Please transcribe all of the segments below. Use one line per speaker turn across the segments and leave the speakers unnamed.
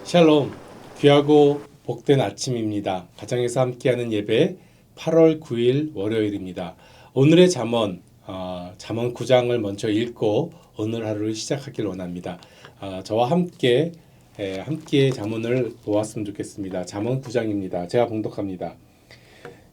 샬롬, 귀하고 복된 아침입니다. 가정에서 함께하는 예배 8월 9일 월요일입니다. 오늘의 잠언 9장을 먼저 읽고 오늘 하루를 시작하길 원합니다. 저와 함께 잠언을 보았으면 좋겠습니다. 잠언 9장입니다. 제가 봉독합니다.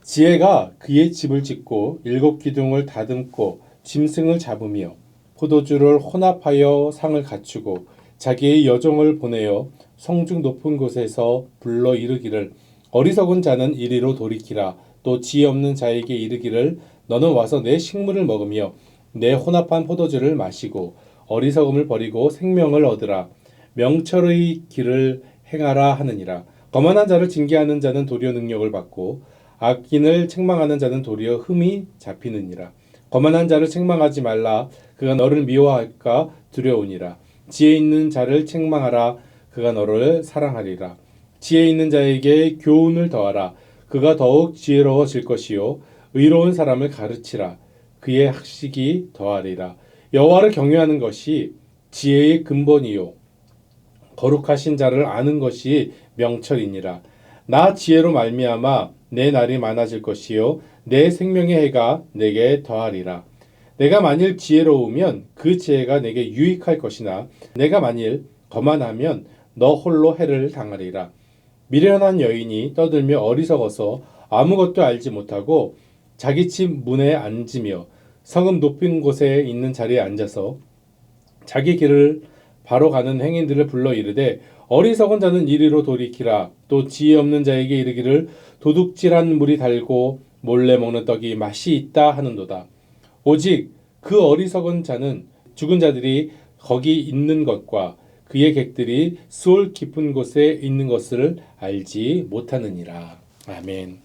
지혜가 그의 집을 짓고 7기둥을 다듬고 짐승을 잡으며 포도주를 혼합하여 상을 갖추고 자기의 여종을 보내어 성중 높은 곳에서 불러 이르기를 어리석은 자는 이리로 돌이키라. 또 지혜 없는 자에게 이르기를 너는 와서 내 식물을 먹으며 내 혼합한 포도주를 마시고 어리석음을 버리고 생명을 얻으라. 명철의 길을 행하라 하느니라. 거만한 자를 징계하는 자는 도리어 능력을 받고 악인을 책망하는 자는 도리어 흠이 잡히느니라. 거만한 자를 책망하지 말라. 그가 너를 미워할까 두려우니라. 지혜 있는 자를 책망하라. 그가 너를 사랑하리라. 지혜 있는 자에게 교훈을 더하라. 그가 더욱 지혜로워질 것이요 의로운 사람을 가르치라. 그의 학식이 더하리라. 여호와를 경외하는 것이 지혜의 근본이요 거룩하신 자를 아는 것이 명철이니라. 나 지혜로 말미암아 내 날이 많아질 것이요 내 생명의 해가 내게 더하리라. 내가 만일 지혜로우면 그 지혜가 내게 유익할 것이나 내가 만일 거만하면 너 홀로 해를 당하리라. 미련한 여인이 떠들며 어리석어서 아무것도 알지 못하고 자기 집 문에 앉으며 성읍 높은 곳에 있는 자리에 앉아서 자기 길을 바로 가는 행인들을 불러 이르되 어리석은 자는 이리로 돌이키라. 또 지혜 없는 자에게 이르기를 도둑질한 물이 달고 몰래 먹는 떡이 맛이 있다 하는도다. 오직 그 어리석은 자는 죽은 자들이 거기 있는 것과 그의 객들이 수올 깊은 곳에 있는 것을 알지 못하느니라. 아멘.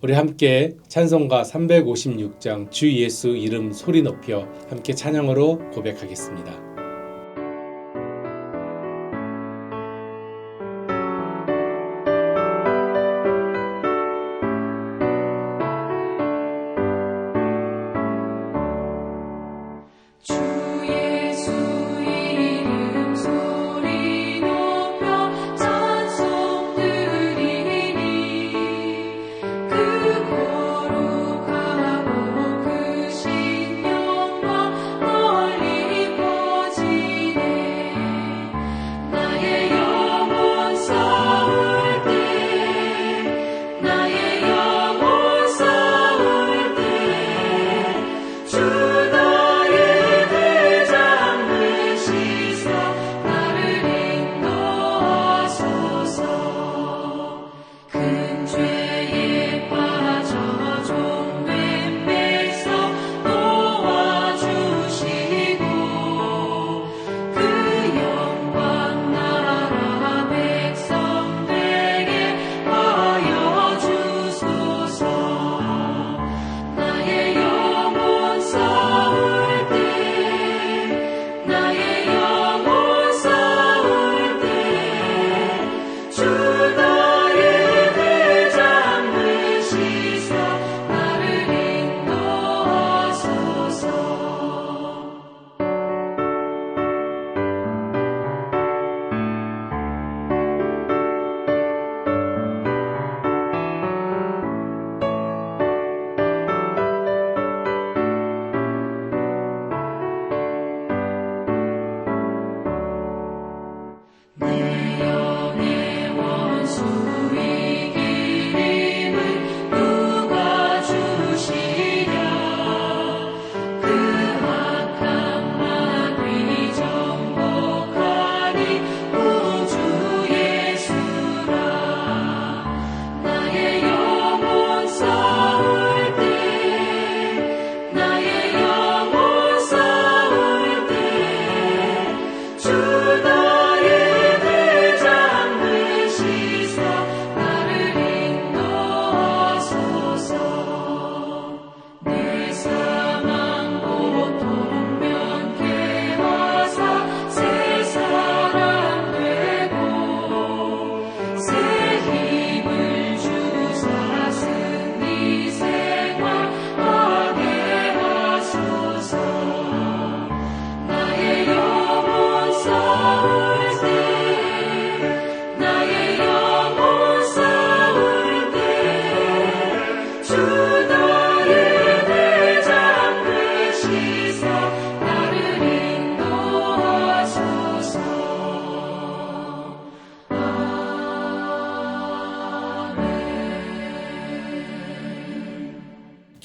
우리 함께 찬송가 356장 주 예수 이름 소리 높여 함께 찬양으로 고백하겠습니다.
거룩하고 그 신령과 멀리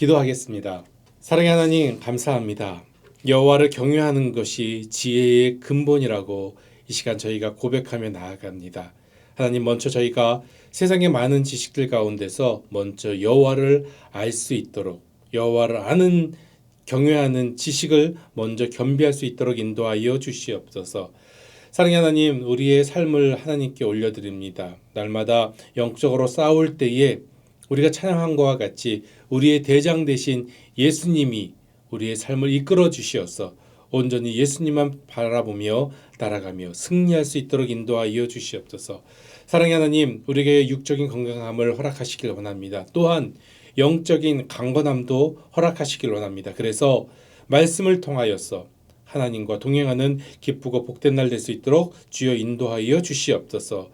기도하겠습니다. 사랑의 하나님 감사합니다. 여호와를 경외하는 것이 지혜의 근본이라고 이 시간 저희가 고백하며 나아갑니다. 하나님 먼저 저희가 세상의 많은 지식들 가운데서 먼저 여호와를 알 수 있도록 여호와를 아는 경외하는 지식을 먼저 겸비할 수 있도록 인도하여 주시옵소서. 사랑의 하나님, 우리의 삶을 하나님께 올려드립니다. 날마다 영적으로 싸울 때에 우리가 찬양한 것과 같이 우리의 대장 되신 예수님이 우리의 삶을 이끌어 주시어서 온전히 예수님만 바라보며 따라가며 승리할 수 있도록 인도하여 주시옵소서. 사랑의 하나님, 우리에게 육적인 건강함을 허락하시길 원합니다. 또한 영적인 강건함도 허락하시길 원합니다. 그래서 말씀을 통하여서 하나님과 동행하는 기쁘고 복된 날 될 수 있도록 주여 인도하여 주시옵소서.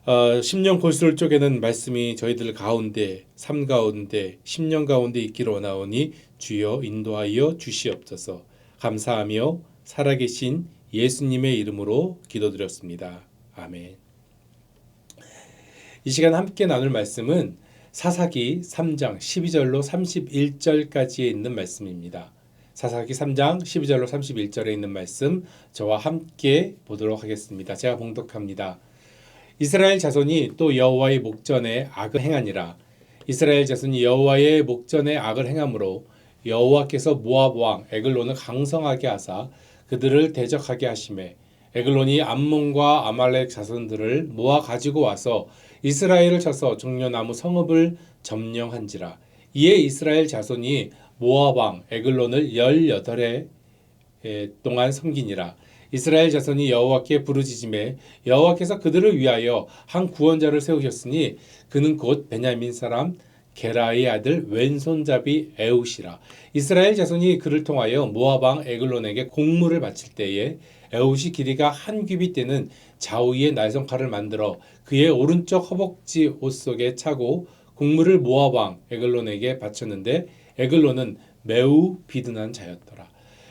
10년 골수를 쪼개는 말씀이 저희들 가운데 삶 가운데 10년 가운데 있기를 원하오니 주여 인도하여 주시옵소서. 감사하며 살아계신 예수님의 이름으로 기도드렸습니다. 아멘. 이 시간 함께 나눌 말씀은 사사기 3장 12절로 31절까지에 있는 말씀입니다. 사사기 3장 12절로 31절에 있는 말씀 저와 함께 보도록 하겠습니다. 제가 봉독합니다. 이스라엘 자손이 또 여호와의 목전에 악을 행하니라. 이스라엘 자손이 여호와의 목전에 악을 행함으로 여호와께서 모압 왕 에글론을 강성하게 하사 그들을 대적하게 하시매 에글론이 암몬과 아말렉 자손들을 모아 가지고 와서 이스라엘을 쳐서 종려나무 성읍을 점령한지라. 이에 이스라엘 자손이 모압 왕 에글론을 18해 동안 섬기니라. 이스라엘 자손이 여호와께 부르짖음에 여호와께서 그들을 위하여 한 구원자를 세우셨으니 그는 곧 베냐민 사람 게라의 아들 왼손잡이 에웃이라. 이스라엘 자손이 그를 통하여 모압 왕 에글론에게 공물을 바칠 때에 에웃이 길이가 한 규빗 되는 좌우의 날성칼을 만들어 그의 오른쪽 허벅지 옷 속에 차고 공물을 모압 왕 에글론에게 바쳤는데 에글론은 매우 비둔한 자였더라.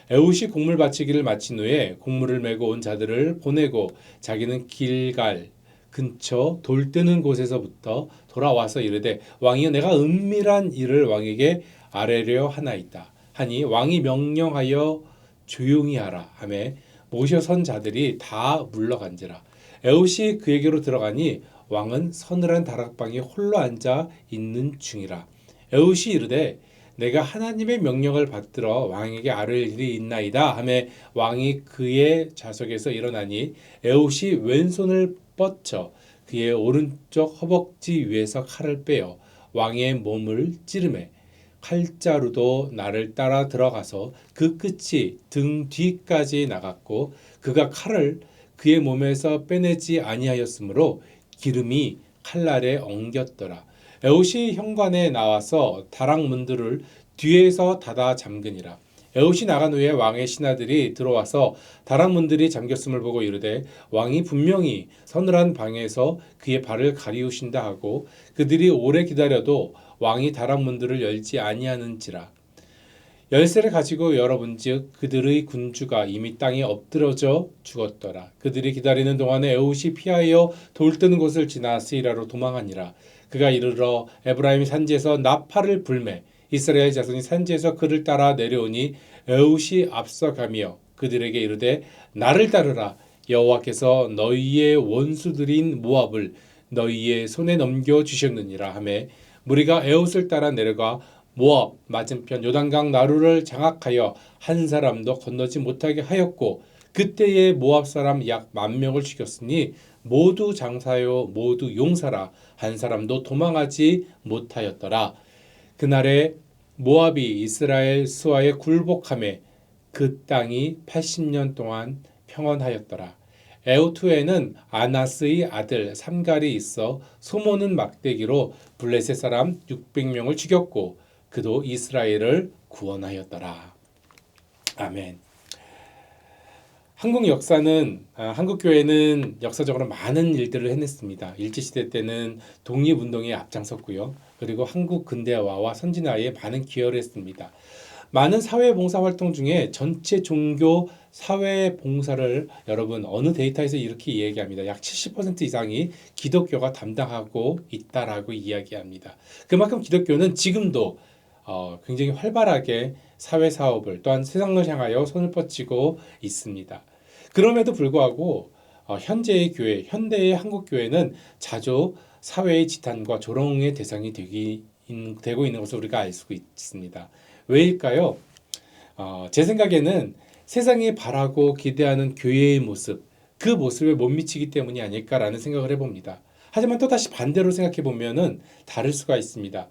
에웃이 곡물 바치기를 마친 후에 곡물을 메고 온 자들을 보내고 자기는 길갈 근처 돌 뜨는 곳에서부터 돌아와서 이르되 왕이여 내가 은밀한 일을 왕에게 아뢰려 하나이다 하니 왕이 명령하여 조용히 하라 하매 모셔 선 자들이 다 물러간지라. 에웃이 그에게로 들어가니 왕은 서늘한 다락방에 홀로 앉아 있는 중이라. 에웃이 이르되 내가 하나님의 명령을 받들어 왕에게 아뢰 일이 있나이다 하매 왕이 그의 좌석에서 일어나니 에웃이 왼손을 뻗쳐 그의 오른쪽 허벅지 위에서 칼을 빼어 왕의 몸을 찌르매 칼자루도 나를 따라 들어가서 그 끝이 등 뒤까지 나갔고 그가 칼을 그의 몸에서 빼내지 아니하였으므로 기름이 칼날에 엉겼더라. 에웃이 현관에 나와서 다락문들을 뒤에서 닫아 잠그니라. 에웃이 나간 후에 왕의 신하들이 들어와서 다락문들이 잠겼음을 보고 이르되 왕이 분명히 서늘한 방에서 그의 발을 가리우신다 하고 그들이 오래 기다려도 왕이 다락문들을 열지 아니하는지라. 열쇠를 가지고 열어본즉 그들의 군주가 이미 땅에 엎드러져 죽었더라. 그들이 기다리는 동안에 에웃이 피하여 돌 뜨는 곳을 지나 스이라로 도망하니라. 그가 이르러 에브라임 산지에서 나팔을 불매 이스라엘 자손이 산지에서 그를 따라 내려오니 에웃이 앞서가며 그들에게 이르되 나를 따르라. 여호와께서 너희의 원수들인 모압을 너희의 손에 넘겨 주셨느니라 하매 무리가 에웃을 따라 내려가 모압 맞은편 요단강 나루를 장악하여 한 사람도 건너지 못하게 하였고 그때에 모압 사람 약 10,000명을 죽였으니 모두 장사요 모두 용사라 한 사람도 도망하지 못하였더라. 그날에 모압이 이스라엘 수하에 굴복하매 그 땅이 80년 동안 평안하였더라. 에웃 후에는 아나스의 아들 삼갈이 있어 소모는 막대기로 블레셋 사람 600명을 죽였고 그도 이스라엘을 구원하였더라. 아멘. 한국 교회는 역사적으로 많은 일들을 해냈습니다. 일제시대 때는 독립운동에 앞장섰고요. 그리고 한국 근대화와 선진화에 많은 기여를 했습니다. 많은 사회봉사활동 중에 전체 종교 사회봉사를 여러분 어느 데이터에서 이렇게 이야기합니다. 약 70% 이상이 기독교가 담당하고 있다라고 이야기합니다. 그만큼 기독교는 지금도 굉장히 활발하게 사회 사업을 또한 세상을 향하여 손을 뻗치고 있습니다. 그럼에도 불구하고 현재의 교회, 현대의 한국 교회는 자주 사회의 지탄과 조롱의 대상이 되고 있는 것을 우리가 알 수 있습니다. 왜일까요? 제 생각에는 세상이 바라고 기대하는 교회의 모습, 그 모습에 못 미치기 때문이 아닐까라는 생각을 해봅니다. 하지만 또다시 반대로 생각해 보면은 다를 수가 있습니다.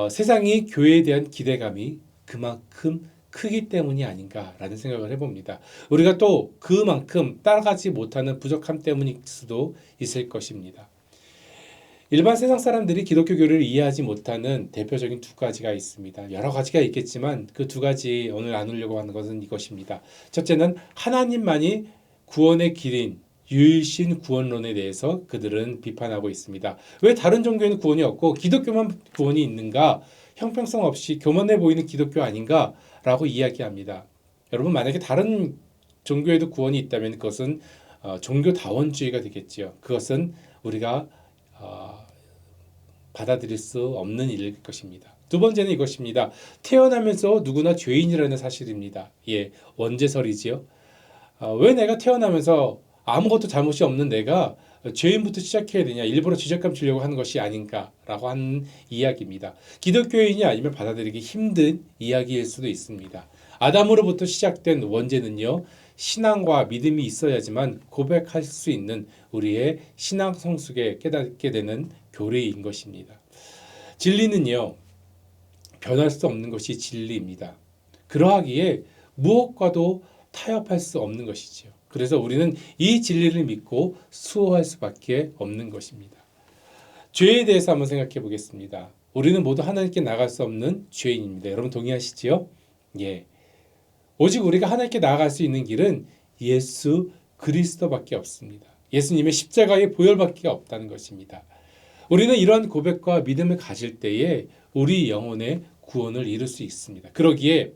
세상이 교회에 대한 기대감이 그만큼 크기 때문이 아닌가라는 생각을 해봅니다. 우리가 또 그만큼 따라가지 못하는 부족함 때문일 수도 있을 것입니다. 일반 세상 사람들이 기독교 교리를 이해하지 못하는 대표적인 두 가지가 있습니다. 여러 가지가 있겠지만 그 두 가지 오늘 나누려고 하는 것은 이것입니다. 첫째는 하나님만이 구원의 길인 유일신 구원론에 대해서 그들은 비판하고 있습니다. 왜 다른 종교에는 구원이 없고 기독교만 구원이 있는가? 형평성 없이 교만해 보이는 기독교 아닌가? 라고 이야기합니다. 여러분, 만약에 다른 종교에도 구원이 있다면 그것은 종교다원주의가 되겠지요. 그것은 우리가 받아들일 수 없는 일일 것입니다. 두 번째는 이것입니다. 태어나면서 누구나 죄인이라는 사실입니다. 예, 원죄설이지요. 왜 내가 태어나면서 아무것도 잘못이 없는 내가 죄인부터 시작해야 되냐, 일부러 죄책감 주려고 하는 것이 아닌가라고 하는 이야기입니다. 기독교인이 아니면 받아들이기 힘든 이야기일 수도 있습니다. 아담으로부터 시작된 원죄는요, 신앙과 믿음이 있어야지만 고백할 수 있는 우리의 신앙 성숙에 깨닫게 되는 교리인 것입니다. 진리는요, 변할 수 없는 것이 진리입니다. 그러하기에 무엇과도 타협할 수 없는 것이지요. 그래서 우리는 이 진리를 믿고 수호할 수밖에 없는 것입니다. 죄에 대해서 한번 생각해 보겠습니다. 우리는 모두 하나님께 나갈 수 없는 죄인입니다. 여러분 동의하시지요? 예. 오직 우리가 하나님께 나아갈 수 있는 길은 예수 그리스도밖에 없습니다. 예수님의 십자가의 보혈밖에 없다는 것입니다. 우리는 이러한 고백과 믿음을 가질 때에 우리 영혼의 구원을 이룰 수 있습니다. 그러기에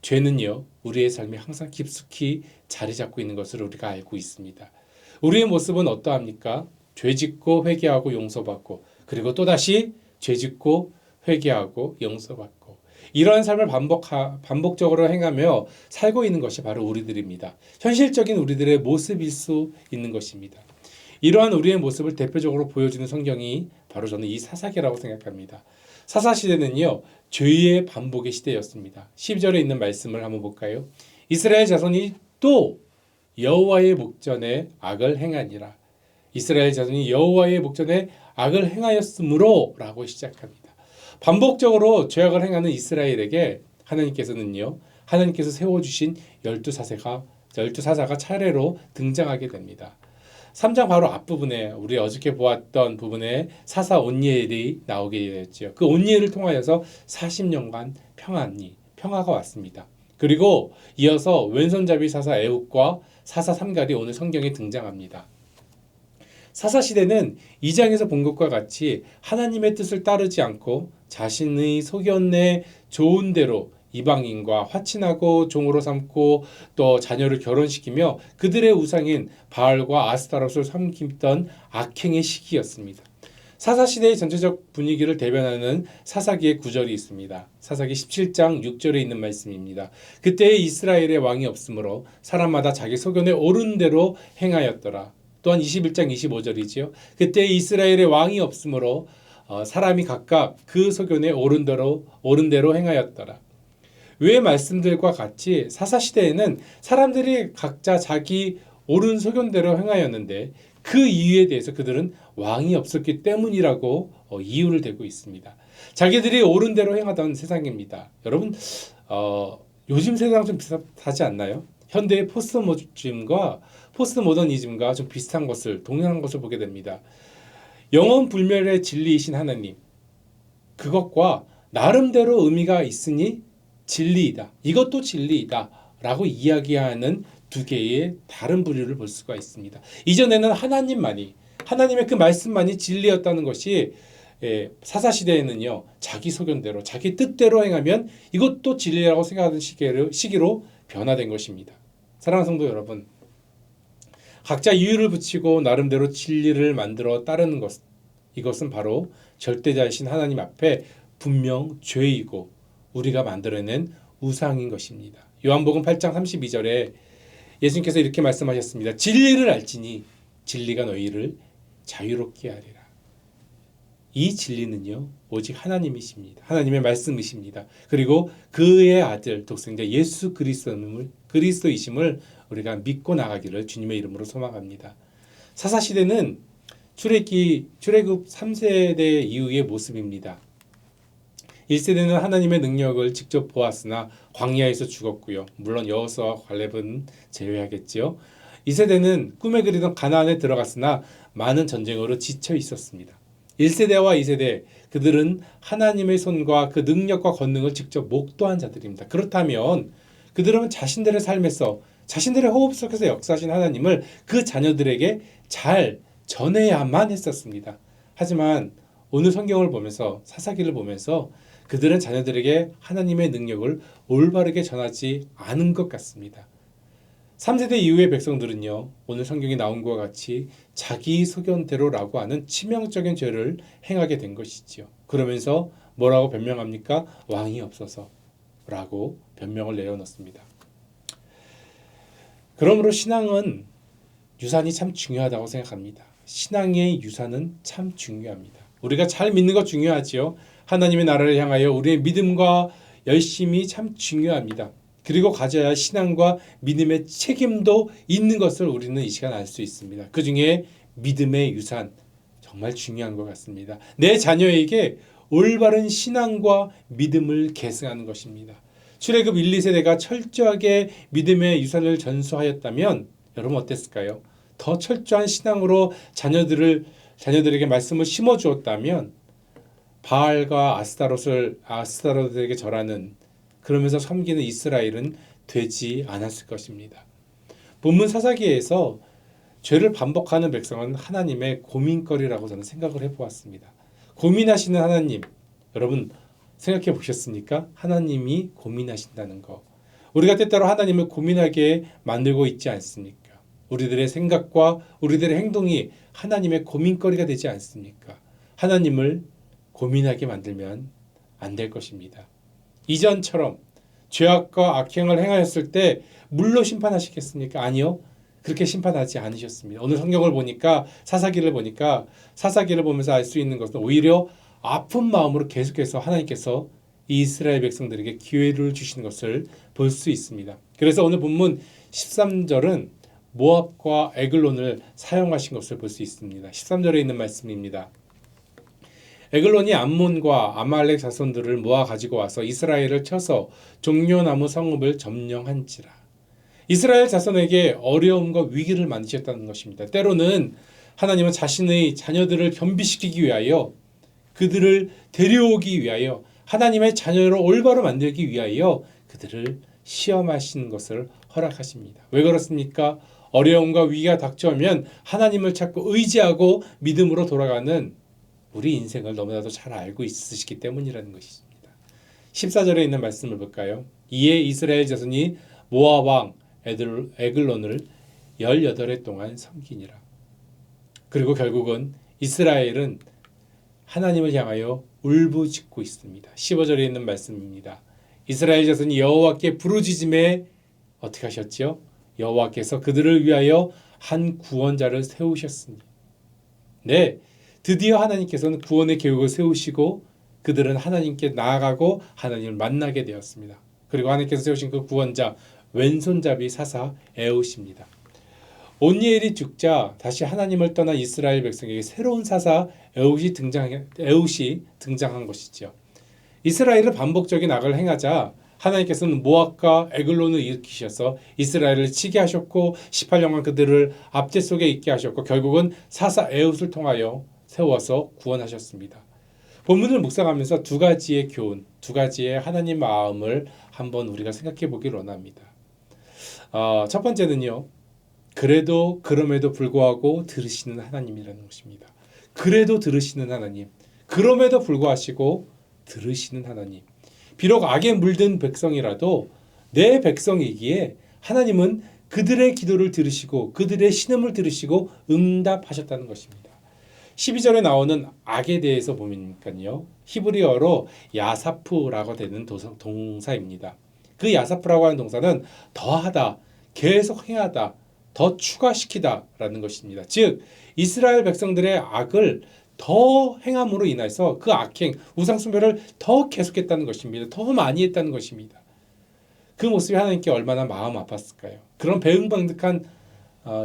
죄는요, 우리의 삶에 항상 깊숙이 자리 잡고 있는 것을 우리가 알고 있습니다. 우리의 모습은 어떠합니까? 죄짓고 회개하고 용서받고, 그리고 또다시 죄짓고 회개하고 용서받고, 이러한 삶을 반복적으로 행하며 살고 있는 것이 바로 우리들입니다. 현실적인 우리들의 모습일 수 있는 것입니다. 이러한 우리의 모습을 대표적으로 보여주는 성경이 바로 저는 이 사사기라고 생각합니다. 사사시대는요, 죄의 반복의 시대였습니다. 12절에 있는 말씀을 한번 볼까요? 이스라엘 자손이 또 여호와의 목전에 악을 행하니라. 이스라엘 자손이 여호와의 목전에 악을 행하였으므로 라고 시작합니다. 반복적으로 죄악을 행하는 이스라엘에게 하나님께서 세워주신 12사자가 차례로 등장하게 됩니다. 3장 바로 앞부분에 우리 어저께 보았던 부분에 사사 온니엘이 나오게 되었지요. 그 온니엘을 통하여서 40년간 평화가 왔습니다. 그리고 이어서 왼손잡이 사사 에훗과 사사 삼갈이 오늘 성경에 등장합니다. 사사시대는 2장에서 본 것과 같이 하나님의 뜻을 따르지 않고 자신의 소견에 좋은 대로 이방인과 화친하고 종으로 삼고 또 자녀를 결혼시키며 그들의 우상인 바알과 아스타롯을 섬기던 악행의 시기였습니다. 사사시대의 전체적 분위기를 대변하는 사사기의 구절이 있습니다. 사사기 17장 6절에 있는 말씀입니다. 그때에 이스라엘의 왕이 없으므로 사람마다 자기 소견에 옳은 대로 행하였더라. 또한 21장 25절이지요. 그때 이스라엘의 왕이 없으므로 사람이 각각 그 소견에 옳은 대로 행하였더라. 외의 말씀들과 같이 사사시대에는 사람들이 각자 자기 옳은 소견대로 행하였는데 그 이유에 대해서 그들은 왕이 없었기 때문이라고 이유를 대고 있습니다. 자기들이 옳은 대로 행하던 세상입니다. 여러분 요즘 세상 좀 비슷하지 않나요? 현대의 포스트모더니즘과 좀 비슷한 것을 동일한 것을 보게 됩니다. 영원 불멸의 진리이신 하나님, 그것과 나름대로 의미가 있으니 진리이다. 이것도 진리이다. 라고 이야기하는 두 개의 다른 부류를 볼 수가 있습니다. 이전에는 하나님의 그 말씀만이 진리였다는 것이 사사시대에는요, 자기 소견대로, 자기 뜻대로 행하면 이것도 진리라고 생각하는 시기로 변화된 것입니다. 사랑하는 성도 여러분, 각자 이유를 붙이고 나름대로 진리를 만들어 따르는 것, 이것은 바로 절대자이신 하나님 앞에 분명 죄이고 우리가 만들어낸 우상인 것입니다. 요한복음 8장 32절에 예수님께서 이렇게 말씀하셨습니다. 진리를 알지니 진리가 너희를 자유롭게 하리라. 이 진리는요, 오직 하나님이십니다. 하나님의 말씀이십니다. 그리고 그의 아들 독생자 예수 그리스도이심을 우리가 믿고 나가기를 주님의 이름으로 소망합니다. 사사시대는 출애굽 3세대 이후의 모습입니다. 1세대는 하나님의 능력을 직접 보았으나 광야에서 죽었고요. 물론 여호수아와 갈렙은 제외하겠지요. 2세대는 꿈에 그리던 가나안에 들어갔으나 많은 전쟁으로 지쳐 있었습니다. 1세대와 2세대, 그들은 하나님의 손과 그 능력과 권능을 직접 목도한 자들입니다. 그렇다면 그들은 자신들의 삶에서 자신들의 호흡 속에서 역사하신 하나님을 그 자녀들에게 잘 전해야만 했었습니다. 하지만 오늘 성경을 보면서 사사기를 보면서 그들은 자녀들에게 하나님의 능력을 올바르게 전하지 않은 것 같습니다. 3세대 이후의 백성들은요, 오늘 성경에 나온 것과 같이 자기 소견대로라고 하는 치명적인 죄를 행하게 된 것이지요. 그러면서 뭐라고 변명합니까? 왕이 없어서라고 변명을 내려놓습니다. 그러므로 신앙은 유산이 참 중요하다고 생각합니다. 신앙의 유산은 참 중요합니다. 우리가 잘 믿는 거 중요하지요. 하나님의 나라를 향하여 우리의 믿음과 열심이 참 중요합니다. 그리고 가져야 할 신앙과 믿음의 책임도 있는 것을 우리는 이 시간 알 수 있습니다. 그 중에 믿음의 유산 정말 중요한 것 같습니다. 내 자녀에게 올바른 신앙과 믿음을 계승하는 것입니다. 출애굽 1, 2세대가 철저하게 믿음의 유산을 전수하였다면 여러분 어땠을까요? 더 철저한 신앙으로 자녀들에게 말씀을 심어주었다면 바알과 아스타롯에게 절하는 그러면서 섬기는 이스라엘은 되지 않았을 것입니다. 본문 사사기에서 죄를 반복하는 백성은 하나님의 고민거리라고 저는 생각을 해보았습니다. 고민하시는 하나님, 여러분 생각해 보셨습니까? 하나님이 고민하신다는 거. 우리가 때때로 하나님을 고민하게 만들고 있지 않습니까? 우리들의 생각과 우리들의 행동이 하나님의 고민거리가 되지 않습니까? 하나님을 고민하게 만들면 안 될 것입니다. 이전처럼 죄악과 악행을 행하였을 때 물로 심판하시겠습니까? 아니요. 그렇게 심판하지 않으셨습니다. 오늘 성경을 보니까 사사기를 보면서 알 수 있는 것은 오히려 아픈 마음으로 계속해서 하나님께서 이스라엘 백성들에게 기회를 주시는 것을 볼 수 있습니다. 그래서 오늘 본문 13절은 모압과 에글론을 사용하신 것을 볼 수 있습니다. 13절에 있는 말씀입니다. 에글론이 암몬과 아말렉 자손들을 모아 가지고 와서 이스라엘을 쳐서 종려나무 성읍을 점령한지라. 이스라엘 자손에게 어려움과 위기를 만드셨다는 것입니다. 때로는 하나님은 자신의 자녀들을 겸비시키기 위하여 그들을 데려오기 위하여 하나님의 자녀로 올바로 만들기 위하여 그들을 시험하시는 것을 허락하십니다. 왜 그렇습니까? 어려움과 위기가 닥쳐오면 하나님을 찾고 의지하고 믿음으로 돌아가는 우리 인생을 너무나도 잘 알고 있으시기 때문이라는 것입니다. 14절에 있는 말씀을 볼까요? 이에 이스라엘 자손이 모압 왕 에글론을 18해 동안 섬기니라. 그리고 결국은 이스라엘은 하나님을 향하여 울부짖고 있습니다. 15절에 있는 말씀입니다. 이스라엘 자손이 여호와께 부르짖음에 어떻게 하셨죠? 여호와께서 그들을 위하여 한 구원자를 세우셨으니. 네, 드디어 하나님께서는 구원의 계획을 세우시고 그들은 하나님께 나아가고 하나님을 만나게 되었습니다. 그리고 하나님께서 세우신 그 구원자 왼손잡이 사사 에웃입니다. 온니엘이 죽자 다시 하나님을 떠난 이스라엘 백성에게 새로운 사사 에웃이 등장한 것이죠. 이스라엘은 반복적인 악을 행하자 하나님께서는 모압과 에글론을 일으키셔서 이스라엘을 치게 하셨고 18년간 그들을 압제 속에 있게 하셨고 결국은 사사 에웃을 통하여 세워서 구원하셨습니다. 본문을 묵상하면서 두 가지의 교훈, 두 가지의 하나님 마음을 한번 우리가 생각해 보기를 원합니다. 첫 번째는요. 그럼에도 불구하고 들으시는 하나님이라는 것입니다. 그래도 들으시는 하나님, 그럼에도 불구하시고 들으시는 하나님. 비록 악에 물든 백성이라도 내 백성이기에 하나님은 그들의 기도를 들으시고 그들의 신음을 들으시고 응답하셨다는 것입니다. 12절에 나오는 악에 대해서 보면요. 히브리어로 야사프라고 되는 동사입니다. 그 야사프라고 하는 동사는 더하다, 계속 행하다, 더 추가시키다라는 것입니다. 즉 이스라엘 백성들의 악을 더 행함으로 인해서 그 악행, 우상숭배를 더 계속했다는 것입니다. 더 많이 했다는 것입니다. 그 모습이 하나님께 얼마나 마음 아팠을까요? 그런 배은망덕한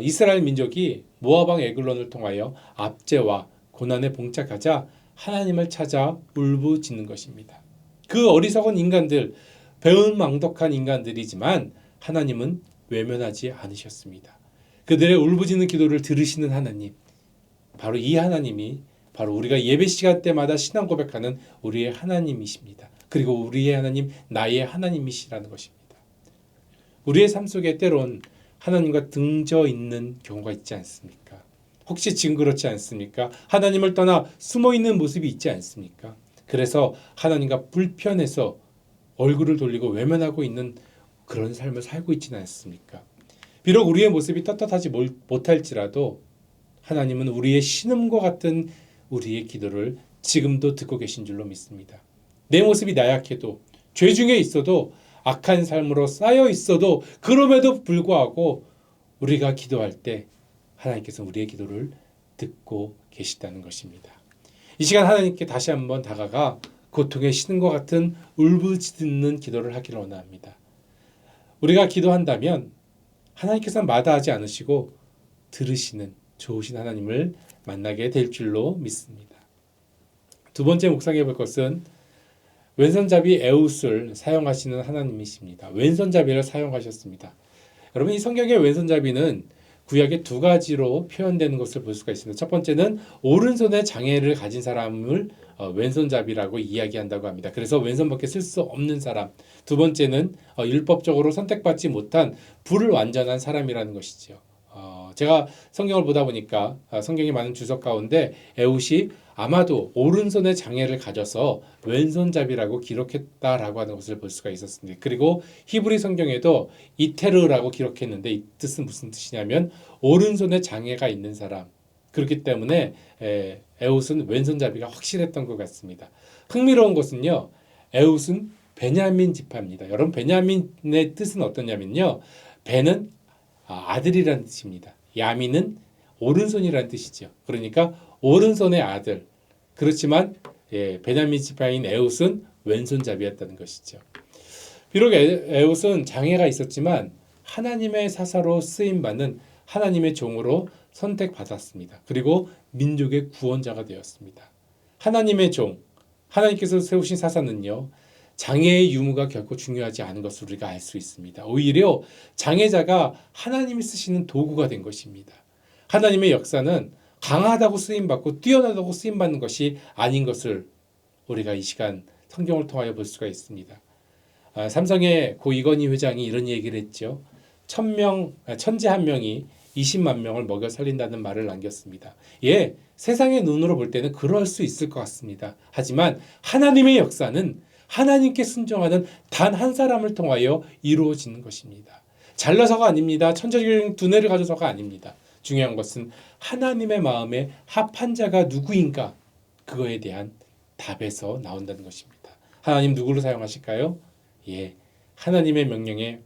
이스라엘 민족이 모압 왕 에글론을 통하여 압제와 고난에 봉착하자 하나님을 찾아 울부짖는 것입니다. 그 어리석은 인간들, 배은망덕한 인간들이지만 하나님은 외면하지 않으셨습니다. 그들의 울부짖는 기도를 들으시는 하나님, 바로 이 하나님이 바로 우리가 예배 시간 때마다 신앙 고백하는 우리의 하나님이십니다. 그리고 우리의 하나님, 나의 하나님이시라는 것입니다. 우리의 삶 속에 때론 하나님과 등져 있는 경우가 있지 않습니까? 혹시 지금 그렇지 않습니까? 하나님을 떠나 숨어 있는 모습이 있지 않습니까? 그래서 하나님과 불편해서 얼굴을 돌리고 외면하고 있는 그런 삶을 살고 있지는 않습니까? 비록 우리의 모습이 떳떳하지 못할지라도 하나님은 우리의 신음과 같은 우리의 기도를 지금도 듣고 계신 줄로 믿습니다. 내 모습이 나약해도 죄 중에 있어도 악한 삶으로 쌓여 있어도 그럼에도 불구하고 우리가 기도할 때 하나님께서 우리의 기도를 듣고 계시다는 것입니다. 이 시간 하나님께 다시 한번 다가가 고통의 신음과 같은 울부짖는 기도를 하기를 원합니다. 우리가 기도한다면 하나님께서는 마다하지 않으시고 들으시는 좋으신 하나님을 만나게 될 줄로 믿습니다. 두 번째 묵상해 볼 것은 왼손잡이 에웃을 사용하시는 하나님이십니다. 왼손잡이를 사용하셨습니다. 여러분 이 성경의 왼손잡이는 구약의 두 가지로 표현되는 것을 볼 수가 있습니다. 첫 번째는 오른손에 장애를 가진 사람을 왼손잡이라고 이야기한다고 합니다. 그래서 왼손밖에 쓸 수 없는 사람. 두 번째는 율법적으로 선택받지 못한 불완전한 사람이라는 것이죠. 제가 성경을 보다 보니까 성경에 많은 주석 가운데 에웃이 아마도 오른손에 장애를 가져서 왼손잡이라고 기록했다라고 하는 것을 볼 수가 있었습니다. 그리고 히브리 성경에도 이테르라고 기록했는데 이 뜻은 무슨 뜻이냐면 오른손에 장애가 있는 사람. 그렇기 때문에 에웃은 왼손잡이가 확실했던 것 같습니다. 흥미로운 것은요. 에웃은 베냐민 지파입니다. 여러분 베냐민의 뜻은 어떠냐면요. 베는 아들이라는 뜻입니다. 야민은 오른손이라는 뜻이죠. 그러니까 오른손의 아들. 그렇지만 베냐민 지파인 에웃은 왼손잡이였다는 것이죠. 비록 에웃은 장애가 있었지만 하나님의 사사로 쓰임받는 하나님의 종으로 선택받았습니다. 그리고 민족의 구원자가 되었습니다. 하나님의 종, 하나님께서 세우신 사사는요. 장애의 유무가 결코 중요하지 않은 것을 우리가 알 수 있습니다. 오히려 장애자가 하나님이 쓰시는 도구가 된 것입니다. 하나님의 역사는 강하다고 쓰임받고 뛰어나다고 쓰임받는 것이 아닌 것을 우리가 이 시간 성경을 통하여 볼 수가 있습니다. 삼성의 고 이건희 회장이 이런 얘기를 했죠. 천재 한 명이 20만 명을 먹여 살린다는 말을 남겼습니다. 세상의 눈으로 볼 때는 그럴 수 있을 것 같습니다. 하지만 하나님의 역사는 하나님께 순종하는 단 한 사람을 통하여 이루어지는 것입니다. 잘나서가 아닙니다. 천재적인 두뇌를 가져서가 아닙니다. 중요한 것은 하나님의 마음에 합한 자가 누구인가 그거에 대한 답에서 나온다는 것입니다. 하나님 누구를 사용하실까요? 하나님의 명령에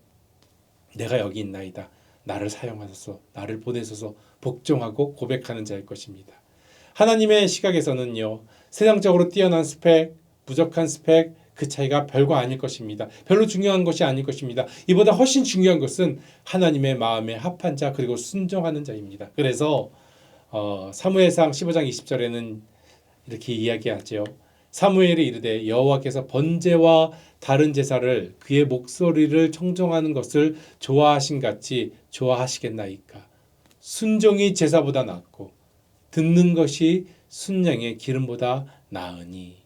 내가 여기 있나이다. 나를 사용하소서, 나를 보내소서 복종하고 고백하는 자일 것입니다. 하나님의 시각에서는요. 세상적으로 뛰어난 스펙, 부족한 스펙 그 차이가 별거 아닐 것입니다. 별로 중요한 것이 아닐 것입니다. 이보다 훨씬 중요한 것은 하나님의 마음에 합한 자 그리고 순종하는 자입니다. 그래서 사무엘상 15장 20절에는 이렇게 이야기하죠. 사무엘이 이르되 여호와께서 번제와 다른 제사를 그의 목소리를 청종하는 것을 좋아하신 같이 좋아하시겠나이까. 순종이 제사보다 낫고 듣는 것이 순양의 기름보다 나으니.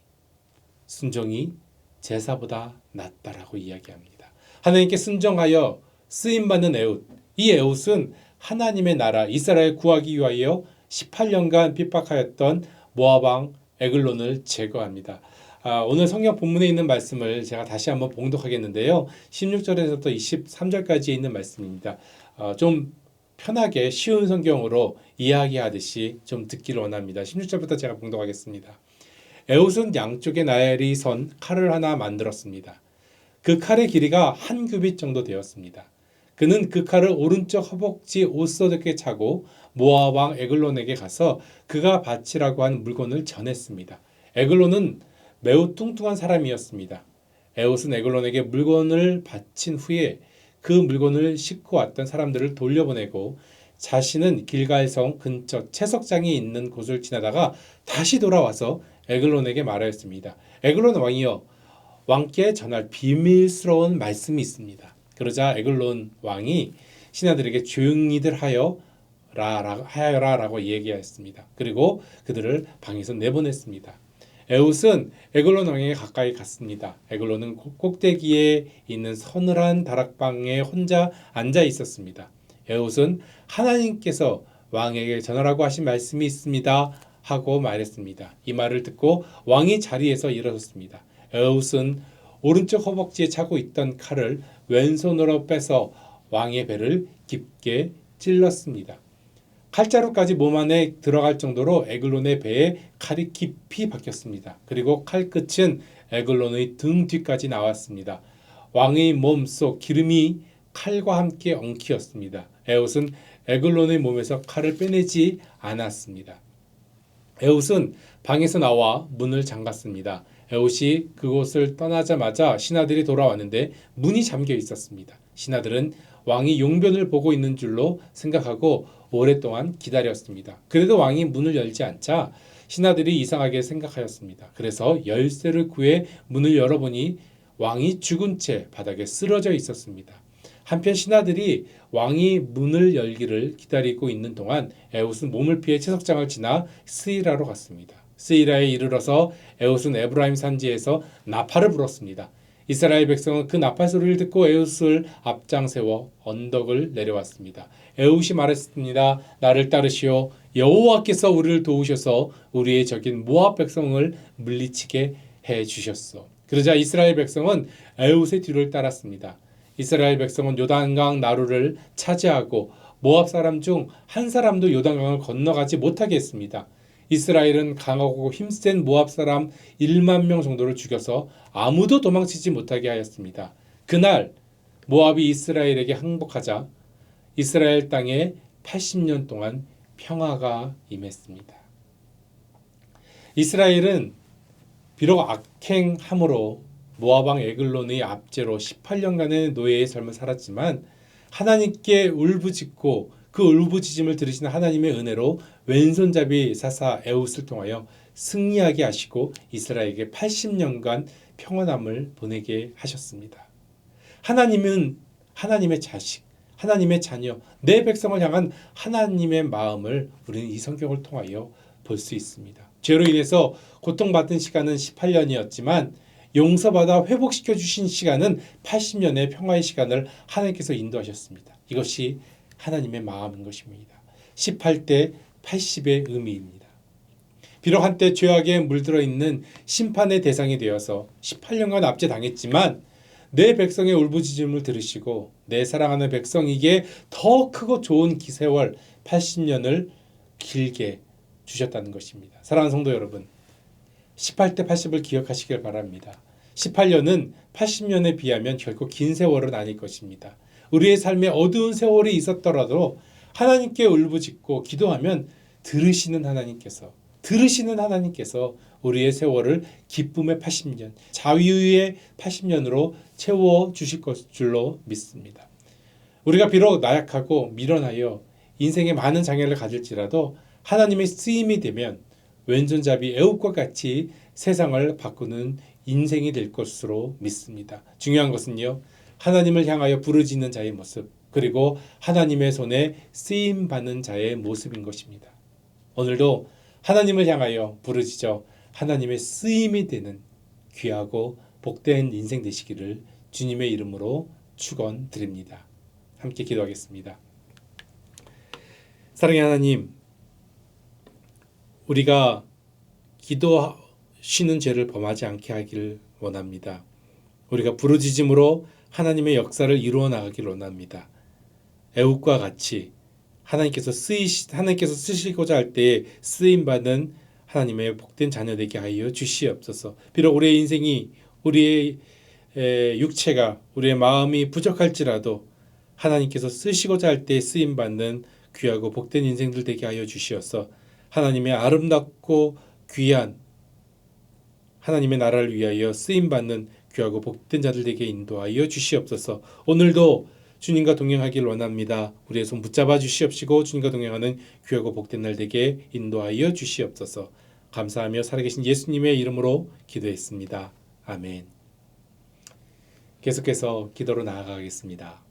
순종이 제사보다 낫다라고 이야기합니다. 하나님께 순종하여 쓰임받는 에웃. 이 에웃은 하나님의 나라 이스라엘 구하기 위하여 18년간 핍박하였던 모압 왕 에글론을 제거합니다. 오늘 성경 본문에 있는 말씀을 제가 다시 한번 봉독하겠는데요. 16절에서부터 23절까지 있는 말씀입니다. 좀 편하게 쉬운 성경으로 이야기하듯이 좀 듣기를 원합니다. 16절부터 제가 봉독하겠습니다. 에훗은 양쪽에 나열이 선 칼을 하나 만들었습니다. 그 칼의 길이가 한 규빗 정도 되었습니다. 그는 그 칼을 오른쪽 허벅지 옷소득에 차고 모압 왕 에글론에게 가서 그가 바치라고 한 물건을 전했습니다. 에글론은 매우 뚱뚱한 사람이었습니다. 에훗은 에글론에게 물건을 바친 후에 그 물건을 싣고 왔던 사람들을 돌려보내고 자신은 길갈성 근처 채석장이 있는 곳을 지나다가 다시 돌아와서 에글론에게 말하였습니다. 에글론 왕이여, 왕께 전할 비밀스러운 말씀이 있습니다. 그러자 에글론 왕이 신하들에게 조용히들 하여라라고 얘기하였습니다. 그리고 그들을 방에서 내보냈습니다. 에훗은 에글론 왕에게 가까이 갔습니다. 에글론은 꼭대기에 있는 서늘한 다락방에 혼자 앉아 있었습니다. 에훗은 하나님께서 왕에게 전하라고 하신 말씀이 있습니다 하고 말했습니다. 이 말을 듣고 왕이 자리에서 일어섰습니다. 에훗은 오른쪽 허벅지에 차고 있던 칼을 왼손으로 빼서 왕의 배를 깊게 찔렀습니다. 칼자루까지 몸 안에 들어갈 정도로 에글론의 배에 칼이 깊이 박혔습니다. 그리고 칼끝은 에글론의 등 뒤까지 나왔습니다. 왕의 몸속 기름이 칼과 함께 엉키었습니다. 에훗은 에글론의 몸에서 칼을 빼내지 않았습니다. 에훗은 방에서 나와 문을 잠갔습니다. 에훗이 그곳을 떠나자마자 신하들이 돌아왔는데 문이 잠겨 있었습니다. 신하들은 왕이 용변을 보고 있는 줄로 생각하고 오랫동안 기다렸습니다. 그래도 왕이 문을 열지 않자 신하들이 이상하게 생각하였습니다. 그래서 열쇠를 구해 문을 열어보니 왕이 죽은 채 바닥에 쓰러져 있었습니다. 한편 신하들이 왕이 문을 열기를 기다리고 있는 동안 에훗은 몸을 피해 채석장을 지나 스이라로 갔습니다. 스이라에 이르러서 에훗은 에브라임 산지에서 나팔을 불었습니다. 이스라엘 백성은 그 나팔 소리를 듣고 에훗을 앞장 세워 언덕을 내려왔습니다. 에훗이 말했습니다. 나를 따르시오. 여호와께서 우리를 도우셔서 우리의 적인 모압 백성을 물리치게 해 주셨소. 그러자 이스라엘 백성은 에훗의 뒤를 따랐습니다. 이스라엘 백성은 요단강 나루를 차지하고 모압 사람 중 한 사람도 요단강을 건너가지 못하게 했습니다. 이스라엘은 강하고 힘센 모압 사람 1만 명 정도를 죽여서 아무도 도망치지 못하게 하였습니다. 그날 모압이 이스라엘에게 항복하자 이스라엘 땅에 80년 동안 평화가 임했습니다. 이스라엘은 비록 악행함으로 모압 왕 에글론의 압제로 18년간의 노예의 삶을 살았지만 하나님께 울부짖고 그 울부짖음을 들으시는 하나님의 은혜로 왼손잡이 사사 에훗을 통하여 승리하게 하시고 이스라엘에게 80년간 평안함을 보내게 하셨습니다. 하나님은 하나님의 자식, 하나님의 자녀, 내 백성을 향한 하나님의 마음을 우리는 이 성경을 통하여 볼 수 있습니다. 죄로 인해서 고통받은 시간은 18년이었지만 용서받아 회복시켜 주신 시간은 80년의 평화의 시간을 하나님께서 인도하셨습니다. 이것이 하나님의 마음인 것입니다. 18대 80의 의미입니다. 비록 한때 죄악에 물들어 있는 심판의 대상이 되어서 18년간 압제당했지만 내 백성의 울부짖음을 들으시고 내 사랑하는 백성에게 더 크고 좋은 기세월 80년을 길게 주셨다는 것입니다. 사랑하는 성도 여러분, 18대 80을 기억하시길 바랍니다. 18년은 80년에 비하면 결코 긴 세월은 아닐 것입니다. 우리의 삶에 어두운 세월이 있었더라도 하나님께 울부짖고 기도하면 들으시는 하나님께서 우리의 세월을 기쁨의 80년, 자유의 80년으로 채워주실 줄로 믿습니다. 우리가 비록 나약하고 미련하여 인생에 많은 장애를 가질지라도 하나님의 쓰임이 되면 왼손잡이 에훗과 같이 세상을 바꾸는 인생이 될 것으로 믿습니다. 중요한 것은요, 하나님을 향하여 부르짖는 자의 모습, 그리고 하나님의 손에 쓰임받는 자의 모습인 것입니다. 오늘도 하나님을 향하여 부르짖어 하나님의 쓰임이 되는 귀하고 복된 인생 되시기를 주님의 이름으로 축원드립니다. 함께 기도하겠습니다. 사랑의 하나님, 우리가 기도하시는 죄를 범하지 않게 하기를 원합니다. 우리가 부르짖음으로 하나님의 역사를 이루어 나가기를 원합니다. 에훗과 같이 하나님께서 쓰시고자 할 때 쓰임 받는 하나님의 복된 자녀 되게 하여 주시옵소서. 비록 우리의 인생이 우리의 육체가 우리의 마음이 부족할지라도 하나님께서 쓰시고자 할 때 쓰임 받는 귀하고 복된 인생들 되게 하여 주시어서 하나님의 아름답고 귀한 하나님의 나라를 위하여 쓰임 받는 귀하고 복된 자들 되게 인도하여 주시옵소서. 오늘도 주님과 동행하길 원합니다. 우리의 손 붙잡아 주시옵시고 주님과 동행하는 귀하고 복된 날 되게 인도하여 주시옵소서. 감사하며 살아계신 예수님의 이름으로 기도했습니다. 아멘. 계속해서 기도로 나아가겠습니다.